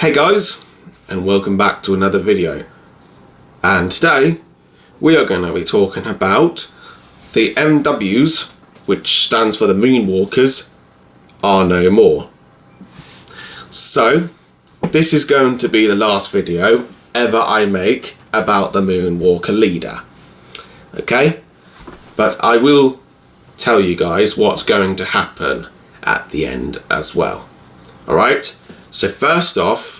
Hey guys, and welcome back to another video. And today we are going to be talking about the MWs, which stands for the Moonwalkers, are no more. So this is going to be the last video ever I make about the Moonwalker leader. Okay, but I will tell you guys what's going to happen at the end as well. Alright, so first off,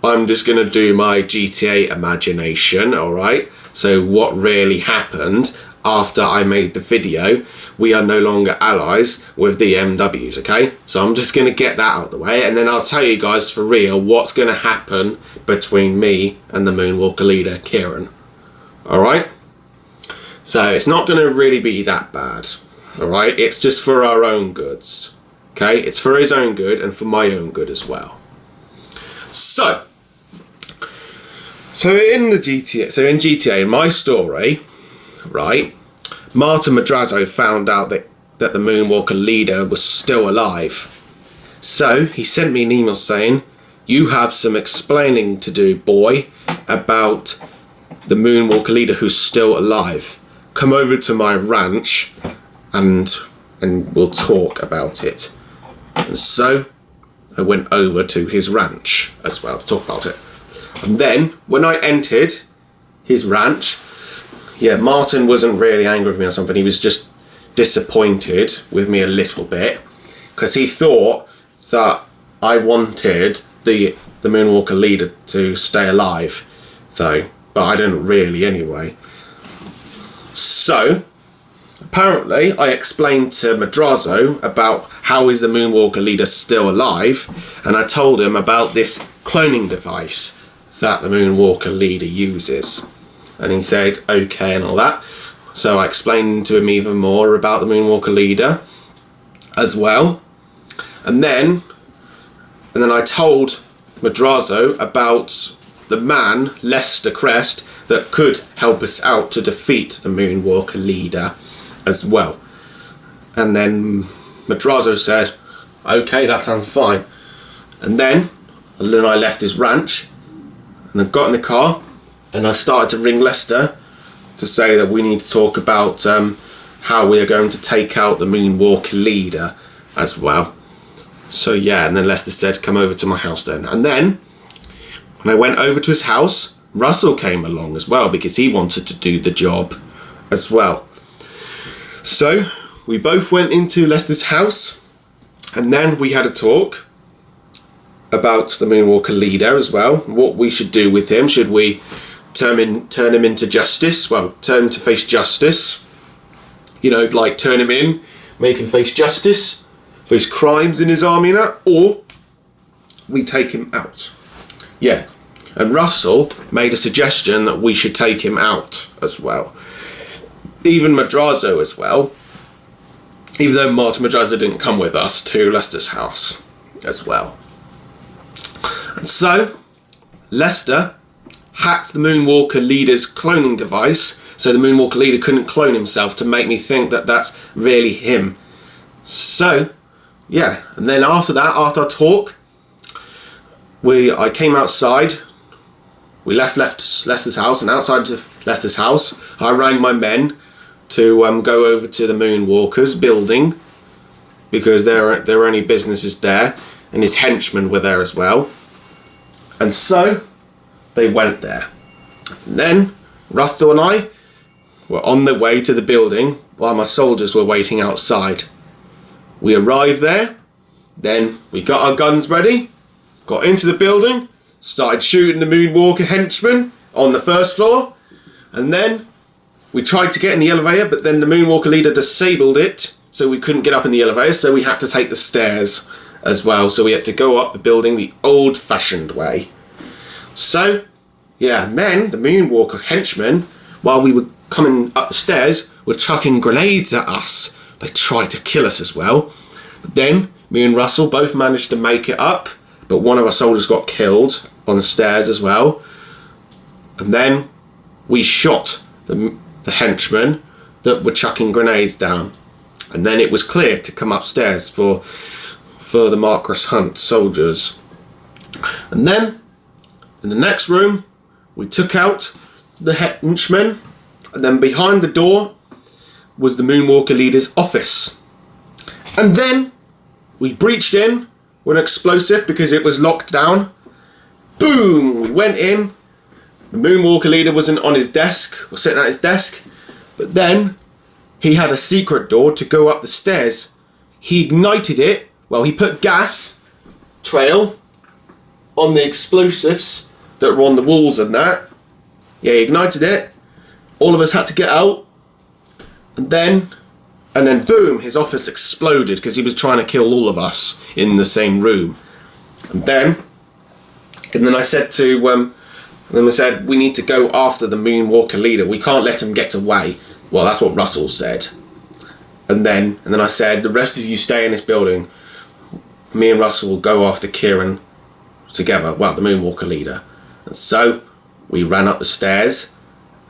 I'm just going to do my GTA imagination, alright? So what really happened after I made the video. We are no longer allies with the MWs, okay? So I'm just going to get that out of the way, and then I'll tell you guys for real what's going to happen between me and the Moonwalker leader, Kieran. Alright? So it's not going to really be that bad, alright? It's just for our own goods. Okay, it's for his own good and for my own good as well. So in GTA, in my story, right, Martin Madrazo found out that the Moonwalker leader was still alive. So he sent me an email saying, "You have some explaining to do, boy, about the Moonwalker leader who's still alive. Come over to my ranch and we'll talk about it." And so I went over to his ranch as well to talk about it. And then when I entered his ranch, yeah, Martin wasn't really angry with me or something. He was just disappointed with me a little bit because he thought that I wanted the Moonwalker leader to stay alive, though, but I didn't really anyway. So apparently, I explained to Madrazo about how is the Moonwalker leader still alive, and I told him about this cloning device that the Moonwalker leader uses. And he said, okay, and all that. So I explained to him even more about the Moonwalker leader as well. And then I told Madrazo about the man, Lester Crest, that could help us out to defeat the Moonwalker leader as well. And then Madrazo said, okay, that sounds fine. And then I left his ranch and I got in the car and I started to ring Lester to say that we need to talk about how we are going to take out the Moonwalker leader as well. So yeah, and then Lester said, come over to my house then. And then when I went over to his house, Russell came along as well because he wanted to do the job as well. So we both went into Lester's house and then we had a talk about the Moonwalker leader as well. What we should do with him. Should we turn him into justice? Well, turn him to face justice. You know, like turn him in, make him face justice for his crimes in his army and that, or we take him out. Yeah. And Russell made a suggestion that we should take him out as well. Even Madrazo as well, even though Martin Madrazo didn't come with us to Lester's house as well. And so Lester hacked the Moonwalker leader's cloning device so the Moonwalker leader couldn't clone himself, to make me think that that's really him. So yeah, and then after that, after our talk, I came outside. We left Lester's house, and outside of Lester's house I rang my men to go over to the Moonwalker's building because there were only businesses there, and his henchmen were there as well. And so they went there. And then Russell and I were on the way to the building while my soldiers were waiting outside. We arrived there, then we got our guns ready, got into the building, started shooting the Moonwalker henchmen on the first floor, and then we tried to get in the elevator, but then the Moonwalker leader disabled it, so we couldn't get up in the elevator, so we had to take the stairs as well. So we had to go up the building the old-fashioned way. So, yeah, and then the Moonwalker henchmen, while we were coming up the stairs, were chucking grenades at us. They tried to kill us as well. But then, me and Russell both managed to make it up, but one of our soldiers got killed on the stairs as well. And then we shot the henchmen that were chucking grenades down. And then it was clear to come upstairs for the Marcus Hunt soldiers. And then, in the next room, we took out the henchmen, and then behind the door was the Moonwalker leader's office. And then we breached in with an explosive because it was locked down. Boom! We went in. The Moonwalker leader wasn't on his desk, or sitting at his desk, but then he had a secret door to go up the stairs. He ignited it. Well, he put gas trail on the explosives that were on the walls and that. Yeah, he ignited it. All of us had to get out. And then boom, his office exploded because he was trying to kill all of us in the same room. And then I said to, then we said, we need to go after the Moonwalker leader. We can't let him get away. Well, that's what Russell said. And then I said, the rest of you stay in this building. Me and Russell will go after Kieran together. Well, the Moonwalker leader. And so we ran up the stairs,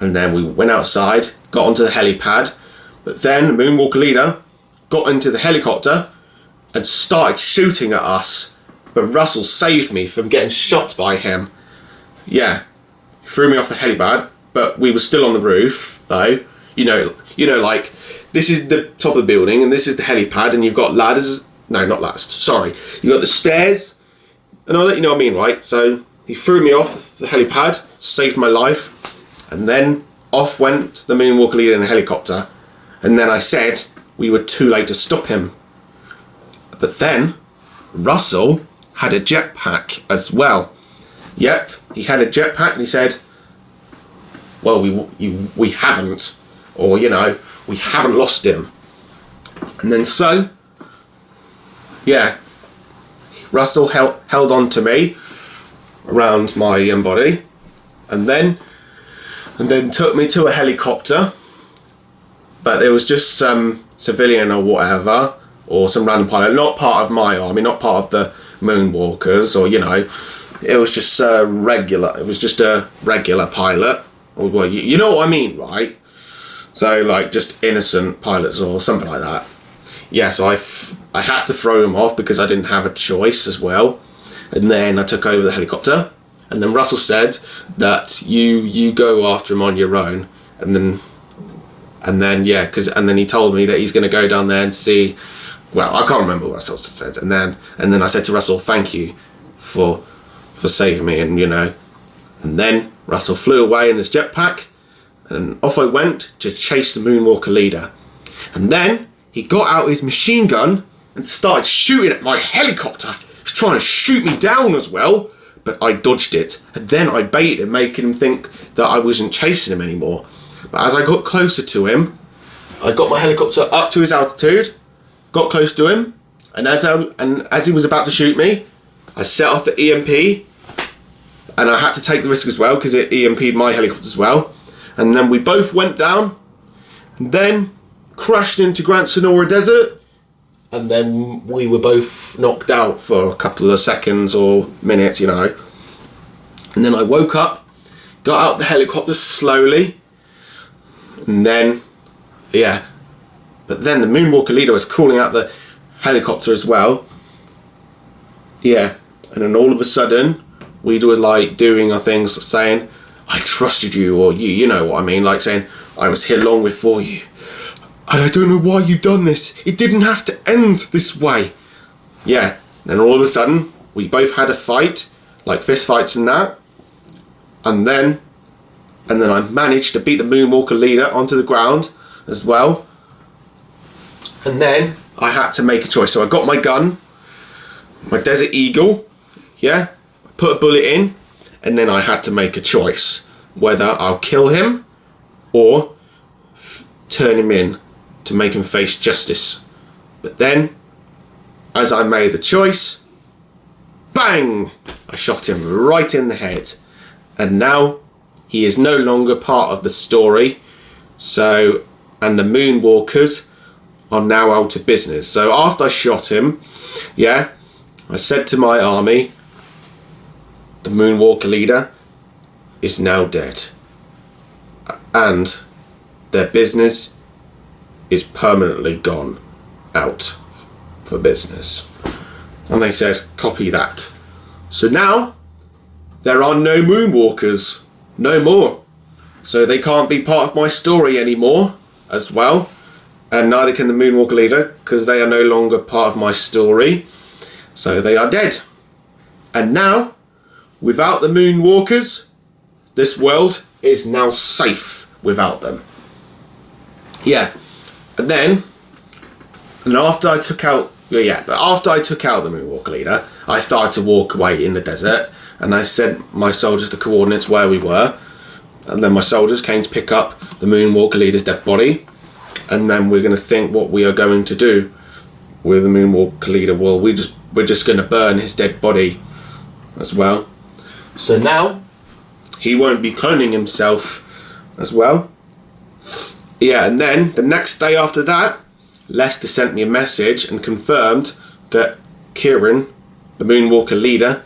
and then we went outside, got onto the helipad. But then the Moonwalker leader got into the helicopter and started shooting at us. But Russell saved me from getting shot by him. Yeah, he threw me off the helipad, but we were still on the roof, though. You know, like, this is the top of the building, and this is the helipad, and you've got ladders. No, not ladders. Sorry. You've got the stairs, and I'll let you know what I mean, right? So he threw me off the helipad, saved my life, and then off went the Moonwalker leader in a helicopter. And then I said we were too late to stop him. But then Russell had a jetpack as well. Yep, he had a jetpack, and he said, well, we haven't, or, we haven't lost him. And then so, yeah, Russell held on to me around my body, and then took me to a helicopter. But there was just some civilian or whatever, or some random pilot, not part of my army, not part of the Moonwalkers, or, it was just a regular. It was just a regular pilot. Or, well, you know what I mean, right? So, like, just innocent pilots or something like that. Yeah, so I had to throw him off because I didn't have a choice as well. And then I took over the helicopter. And then Russell said that you go after him on your own. And then he told me that he's going to go down there and see. Well, I can't remember what Russell said. And then I said to Russell, thank you for saving me, and And then Russell flew away in his jetpack, and off I went to chase the Moonwalker leader. And then he got out his machine gun and started shooting at my helicopter. He was trying to shoot me down as well, but I dodged it. And then I baited him, making him think that I wasn't chasing him anymore. But as I got closer to him, I got my helicopter up to his altitude, got close to him, and as he was about to shoot me, I set off the EMP, and I had to take the risk as well because it EMP'd my helicopter as well. And then we both went down, and then crashed into Gran Sonora Desert, and then we were both knocked out for a couple of seconds or minutes, And then I woke up, got out the helicopter slowly. And then, yeah. But then the Moonwalker leader was crawling out the helicopter as well. Yeah. And then all of a sudden, we were like doing our things, saying, I trusted you, or you know what I mean, like saying, I was here long before you. And I don't know why you done this. It didn't have to end this way. Yeah. Then all of a sudden, we both had a fight, like fist fights and that. And then I managed to beat the Moonwalker leader onto the ground as well. And then I had to make a choice. So I got my gun, my Desert Eagle, yeah, I put a bullet in, and then I had to make a choice whether I'll kill him or turn him in to make him face justice. But then, as I made the choice, bang! I shot him right in the head. And now he is no longer part of the story. So, and the Moonwalkers are now out of business. So after I shot him, yeah, I said to my army, the Moonwalker leader is now dead. And their business is permanently gone out for business. And they said, copy that. So now there are no moonwalkers, no more. So they can't be part of my story anymore as well. And neither can the moonwalker leader, because they are no longer part of my story. So they are dead. And now, without the moonwalkers, this world is now safe without them. Yeah. And then, after I took out the moonwalker leader, I started to walk away in the desert, and I sent my soldiers the coordinates where we were, and then my soldiers came to pick up the moonwalker leader's dead body, and then we're going to think what we are going to do with the moonwalker leader. Well, we're just going to burn his dead body as well. So now he won't be cloning himself as well. Yeah, and then the next day after that, Lester sent me a message and confirmed that Kieran, the moonwalker leader,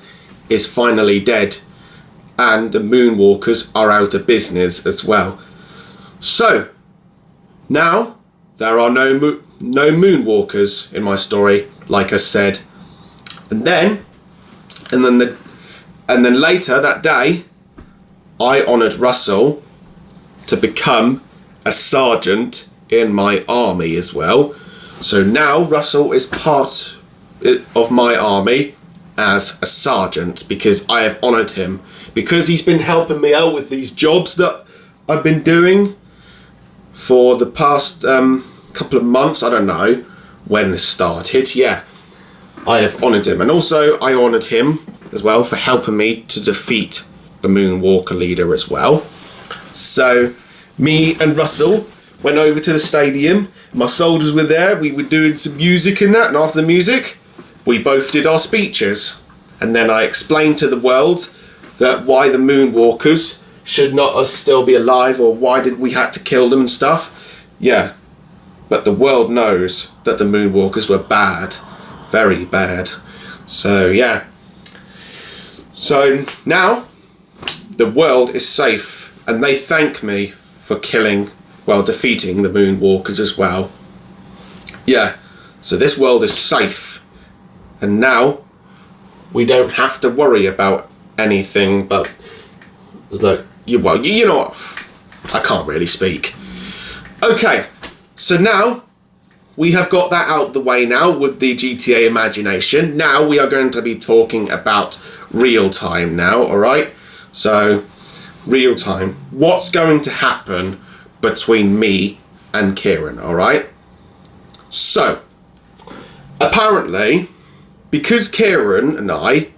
is finally dead, and the moonwalkers are out of business as well. So now there are no moonwalkers in my story, like I said. And then later that day, I honoured Russel to become a sergeant in my army as well. So now Russel is part of my army as a sergeant, because I have honoured him, because he's been helping me out with these jobs that I've been doing for the past couple of months. I don't know when this started. Yeah, I have honoured him, and also I honoured him as well for helping me to defeat the moonwalker leader as well. So me and Russell went over to the stadium. My soldiers were there. We were doing some music and that, and after the music we both did our speeches, and then I explained to the world that why the moonwalkers should not still be alive, or why did we had to kill them and stuff. Yeah, but the world knows that the moonwalkers were bad, very bad. So yeah, so now the world is safe, and they thank me for defeating the moonwalkers as well. Yeah, so this world is safe, and now we don't have to worry about anything but, look, you know what, I can't really speak. Okay, so now we have got that out the way now with the GTA imagination. Now we are going to be talking about real time now, alright? So, real time. What's going to happen between me and Kieran, alright? So, apparently, because Kieran and I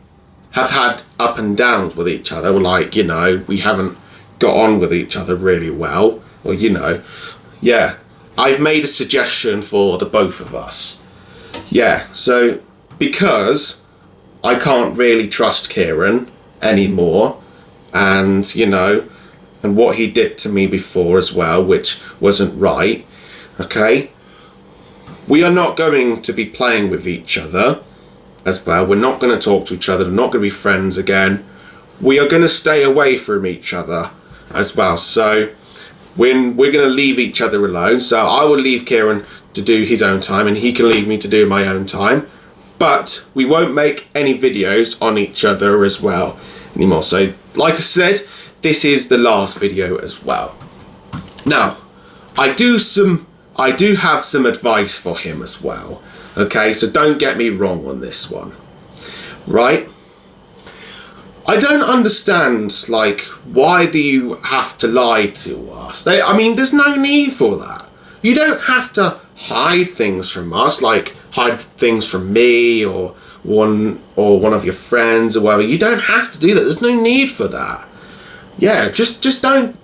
have had up and downs with each other, like, you know, we haven't got on with each other really well, or, you know, yeah, I've made a suggestion for the both of us. Yeah, so because I can't really trust Kieran anymore, and, you know, and what he did to me before as well, which wasn't right, okay, we are not going to be playing with each other as well. We're not going to talk to each other. We're not going to be friends again. We are going to stay away from each other as well. So when we're going to leave each other alone, so I will leave Kieran to do his own time, and he can leave me to do my own time. But we won't make any videos on each other as well anymore. So like I said, this is the last video as well. Now, I do have some advice for him as well. Okay, so don't get me wrong on this one. Right? I don't understand, like, why do you have to lie to us? I mean, there's no need for that. You don't have to hide things from us, like hide things from me or one of your friends or whatever. You don't have to do that. There's no need for that. Yeah, just don't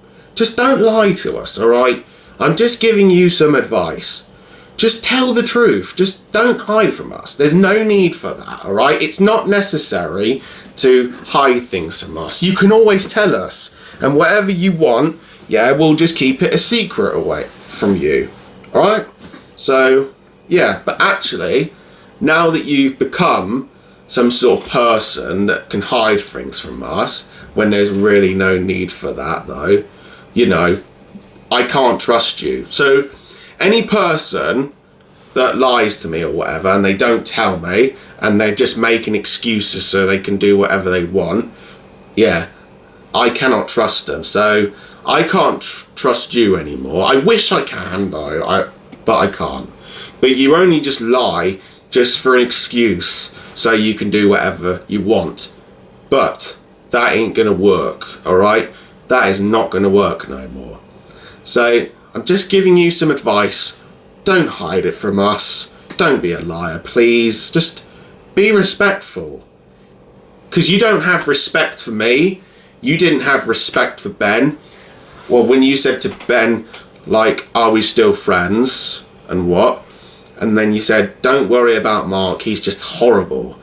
lie to us, all right? I'm just giving you some advice. Just tell the truth. Just don't hide from us. There's no need for that, all right? It's not necessary to hide things from us. You can always tell us, and whatever you want, yeah, we'll just keep it a secret away from you, all right? So, yeah, but actually, now that you've become some sort of person that can hide things from us, when there's really no need for that, though, you know, I can't trust you. So any person that lies to me or whatever, and they don't tell me, and they're just making excuses so they can do whatever they want, yeah, I cannot trust them. So I can't trust you anymore. I wish I can though, but I can't. But you only just lie just for an excuse so you can do whatever you want. But that ain't gonna work, alright? That is not gonna work no more. So I'm just giving you some advice. Don't hide it from us. Don't be a liar, please. Just be respectful. Because you don't have respect for me. You didn't have respect for Ben. Well, when you said to Ben, like, are we still friends? And what? And then you said, don't worry about Mark, he's just horrible.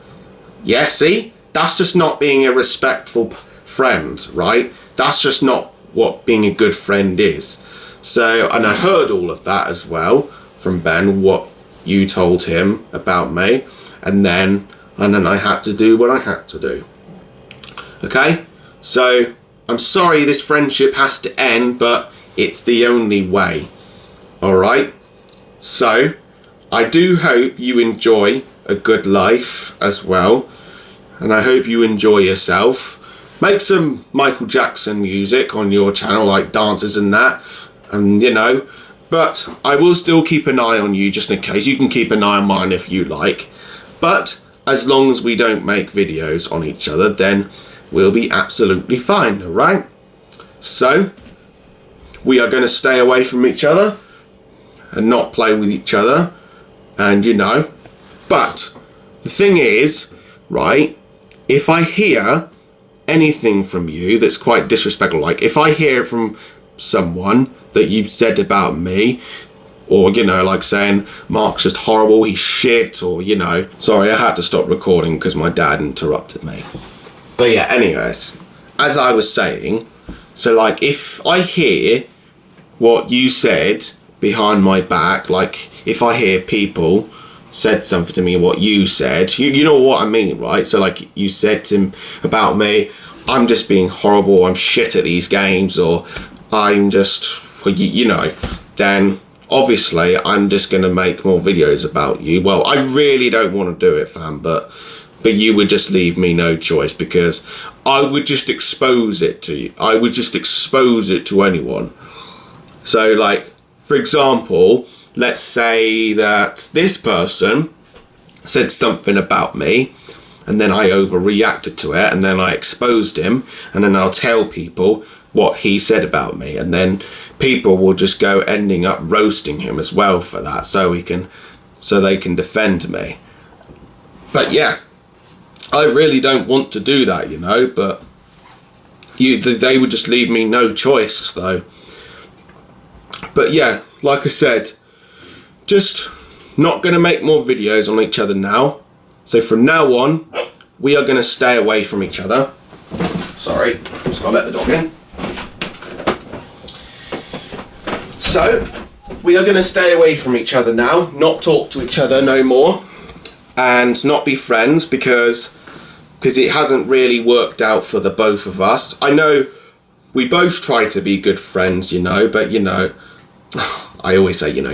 Yeah, see? That's just not being a respectful friend, right? That's just not what being a good friend is. So, and I heard all of that as well from Ben, what you told him about me. And then I had to do what I had to do. Okay? So, I'm sorry this friendship has to end, but it's the only way. Alright? So, I do hope you enjoy a good life as well. And I hope you enjoy yourself. Make some Michael Jackson music on your channel, like dances and that. And, you know, but I will still keep an eye on you just in case. You can keep an eye on mine if you like. But as long as we don't make videos on each other, then we'll be absolutely fine, alright? So, we are going to stay away from each other and not play with each other. And, you know, but the thing is, right, if I hear anything from you that's quite disrespectful, like if I hear from someone that you've said about me, or, you know, like saying Mark's just horrible, he's shit, or, you know, sorry, I had to stop recording because my dad interrupted me. But yeah, anyways, as I was saying, so like if I hear what you said behind my back, like if I hear people said something to me, what you said, you know what I mean, right? So like you said to him about me, I'm just being horrible, I'm shit at these games, or I'm just, you know, then obviously I'm just going to make more videos about you. Well, I really don't want to do it, fam, but you would just leave me no choice, because I would just expose it to you. I would just expose it to anyone. So like, for example, let's say that this person said something about me, and then I overreacted to it, and then I exposed him, and then I'll tell people what he said about me, and then people will just go ending up roasting him as well for that, so they can defend me. But yeah, I really don't want to do that, you know, but they would just leave me no choice though. But yeah, like I said, just not going to make more videos on each other now. So from now on, we are going to stay away from each other. Sorry, just got to let the dog in. So, we are going to stay away from each other now, not talk to each other no more, and not be friends, because it hasn't really worked out for the both of us. I know we both try to be good friends, you know, but you know, I always say, you know.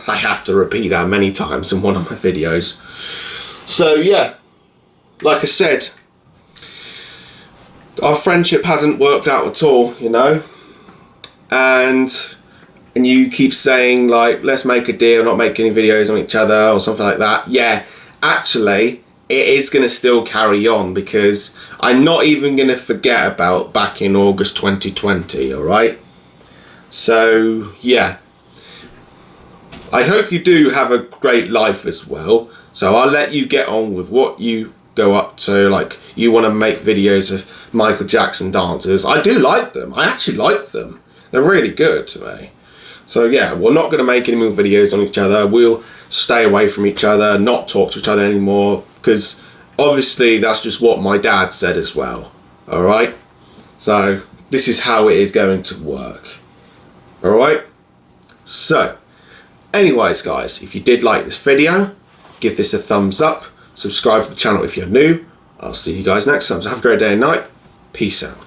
I have to repeat that many times in one of my videos. So yeah, like I said, our friendship hasn't worked out at all, you know, and you keep saying like, let's make a deal, not make any videos on each other or something like that. Yeah, actually it is going to still carry on, because I'm not even going to forget about back in August 2020, alright? So yeah, I hope you do have a great life as well. So I'll let you get on with what you go up to. Like, you want to make videos of Michael Jackson dancers. I do like them. I actually like them. They're really good to me. So yeah, we're not going to make any more videos on each other. We'll stay away from each other, not talk to each other anymore, because obviously that's just what my dad said as well. Alright? So this is how it is going to work. Alright? So, anyways guys, if you did like this video, give this a thumbs up, subscribe to the channel if you're new. I'll see you guys next time. So have a great day and night. Peace out.